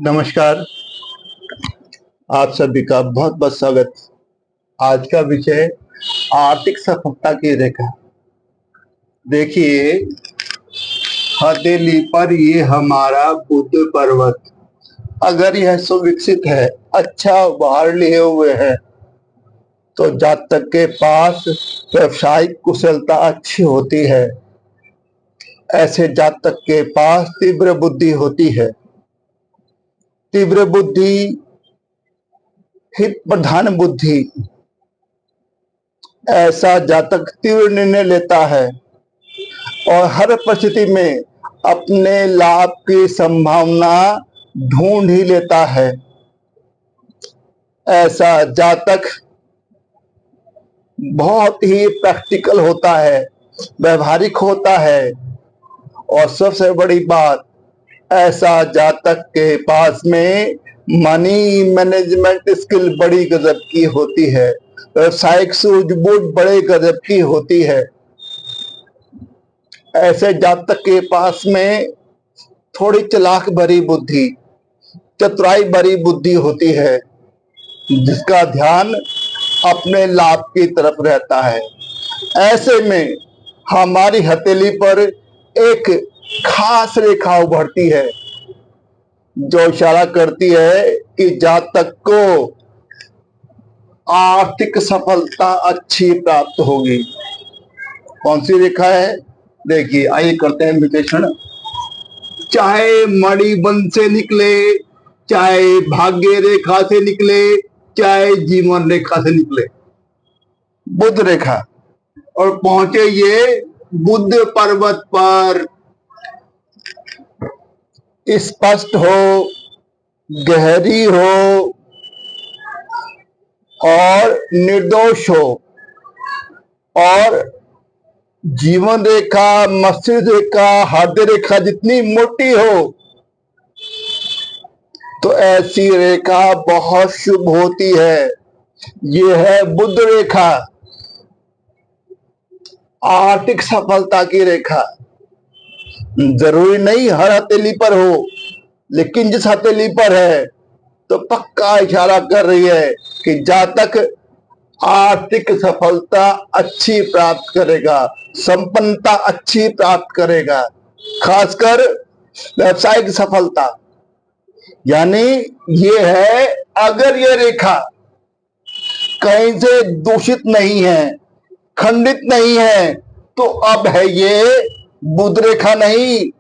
नमस्कार। आप सभी का बहुत बहुत स्वागत। आज का विषय आर्थिक सफलता की रेखा। देखिए, हथेली पर ये हमारा बुद्ध पर्वत, अगर यह सुविकसित है, अच्छा उभार लिए हुए है, तो जातक के पास व्यवसायिक कुशलता अच्छी होती है। ऐसे जातक के पास तीव्र बुद्धि होती है। तीव्र बुद्धि, हित प्रधान बुद्धि। ऐसा जातक तीव्र निर्णय लेता है और हर परिस्थिति में अपने लाभ की संभावना ढूंढ ही लेता है। ऐसा जातक बहुत ही प्रैक्टिकल होता है, व्यवहारिक होता है, और सबसे बड़ी बात, ऐसा जातक के पास में मनी मैनेजमेंट स्किल बड़ी गजब की होती है। व्यवसायिक सूझबूझ बड़े गजब की होती है। ऐसे जातक के पास में थोड़ी चालाक भरी बुद्धि, चतुराई भरी बुद्धि होती है, जिसका ध्यान अपने लाभ की तरफ रहता है। ऐसे में हमारी हथेली पर एक खास रेखा उभरती है, जो इशारा करती है कि जातक को आर्थिक सफलता अच्छी प्राप्त होगी। कौन सी रेखा है? देखिए, आइए करते हैं विश्लेषण। चाहे मणिबंध से निकले, चाहे भाग्य रेखा से निकले, चाहे जीवन रेखा से निकले, बुध रेखा, और पहुंचे ये बुद्ध पर्वत पर, स्पष्ट हो, गहरी हो और निर्दोष हो, और जीवन रेखा, मस्तिष्क रेखा, हृदय रेखा जितनी मोटी हो, तो ऐसी रेखा बहुत शुभ होती है। ये है बुध रेखा, आर्थिक सफलता की रेखा। जरूरी नहीं हर हथेली पर हो, लेकिन जिस हथेली पर है तो पक्का इशारा कर रही है कि जातक आर्थिक सफलता अच्छी प्राप्त करेगा, संपन्नता अच्छी प्राप्त करेगा, खासकर व्यावसायिक सफलता। यानी ये है, अगर ये रेखा कहीं से दूषित नहीं है, खंडित नहीं है, तो अब है ये बुध रेखा नहीं,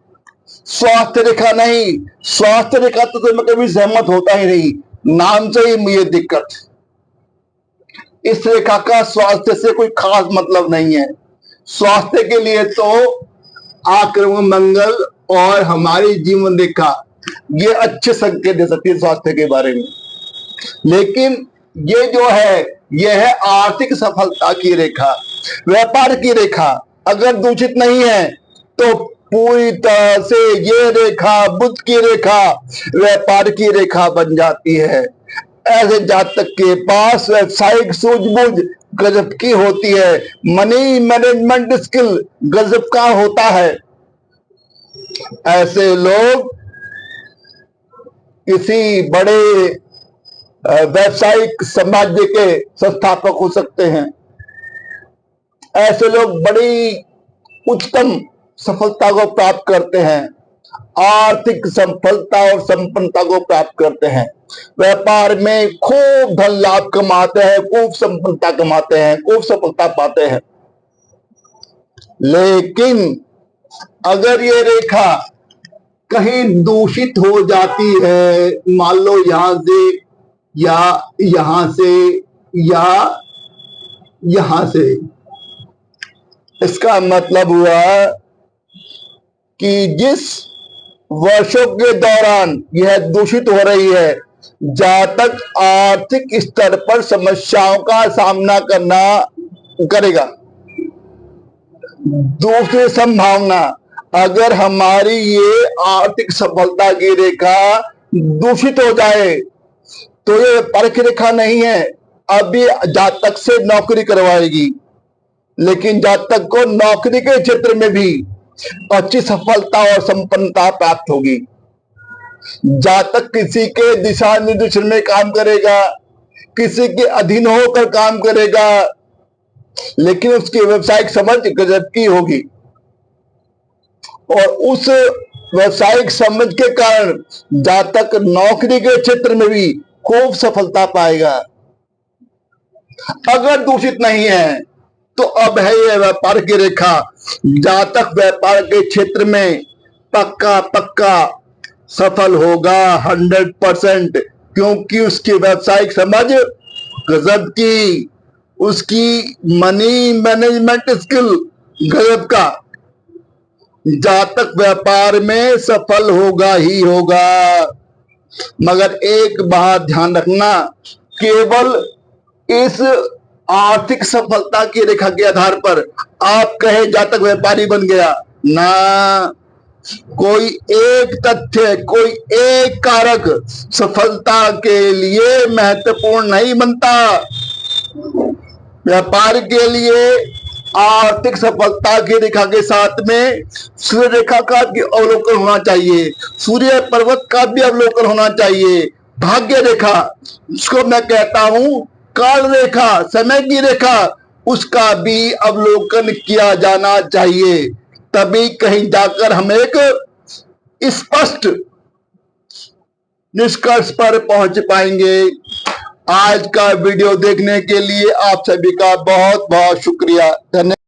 स्वास्थ्य रेखा नहीं। स्वास्थ्य रेखा तो मैं कभी सहमत होता ही नहीं, नाम से ही मुझे दिक्कत। इस रेखा का स्वास्थ्य से कोई खास मतलब नहीं है। स्वास्थ्य के लिए तो आक्रमण मंगल और हमारी जीवन रेखा ये अच्छे संकेत दे सकती है स्वास्थ्य के बारे में। लेकिन ये जो है, ये है आर्थिक सफलता की रेखा, व्यापार की रेखा। अगर दूषित नहीं है तो पूरी तरह से ये रेखा बुध की रेखा व्यापार की रेखा बन जाती है। ऐसे जातक के पास व्यावसायिक सूझबूझ गजब की होती है, मनी मैनेजमेंट स्किल गजब का होता है। ऐसे लोग किसी बड़े व्यावसायिक साम्राज्य के संस्थापक हो सकते हैं। ऐसे लोग बड़ी उच्चतम सफलता को प्राप्त करते हैं, आर्थिक सफलता और संपन्नता को प्राप्त करते हैं, व्यापार में खूब धन लाभ कमाते हैं, खूब संपन्नता कमाते हैं, खूब सफलता पाते हैं। लेकिन अगर ये रेखा कहीं दूषित हो जाती है, मान लो यहां से या यहां से या यहां से, इसका मतलब हुआ कि जिस वर्षों के दौरान यह दूषित हो रही है, जातक आर्थिक स्तर पर समस्याओं का सामना करना करेगा। दूसरी संभावना, अगर हमारी ये आर्थिक सफलता की रेखा दूषित हो जाए तो ये व्यापार की रेखा नहीं है, अभी जातक से नौकरी करवाएगी, लेकिन जातक को नौकरी के क्षेत्र में भी अच्छी सफलता और संपन्नता प्राप्त होगी। जातक किसी के दिशा निर्देशन में काम करेगा, किसी के अधीन होकर काम करेगा, लेकिन उसकी व्यवसायिक समझ गजब की होगी और उस व्यवसायिक समझ के कारण जातक नौकरी के क्षेत्र में भी खूब सफलता पाएगा। अगर दूषित नहीं है तो अब है यह व्यापार की रेखा। जातक व्यापार के क्षेत्र में पक्का पक्का सफल होगा 100%, क्योंकि उसकी व्यावसायिक समझ गजब की, उसकी मनी मैनेजमेंट स्किल गजब का। जातक व्यापार में सफल होगा ही होगा। मगर एक बात ध्यान रखना, केवल इस आर्थिक सफलता की रेखा के आधार पर आप कहे जातक व्यापारी बन गया ना। कोई एक तथ्य, कोई एक कारक सफलता के लिए महत्वपूर्ण नहीं बनता। व्यापार के लिए आर्थिक सफलता की रेखा के साथ में सूर्य रेखा का भी अवलोकन होना चाहिए, सूर्य पर्वत का भी अवलोकन होना चाहिए, भाग्य रेखा उसको मैं कहता हूं काल रेखा, समय की रेखा, उसका भी अवलोकन किया जाना चाहिए। तभी कहीं जाकर हम एक स्पष्ट निष्कर्ष पर पहुंच पाएंगे। आज का वीडियो देखने के लिए आप सभी का बहुत बहुत शुक्रिया। धन्यवाद।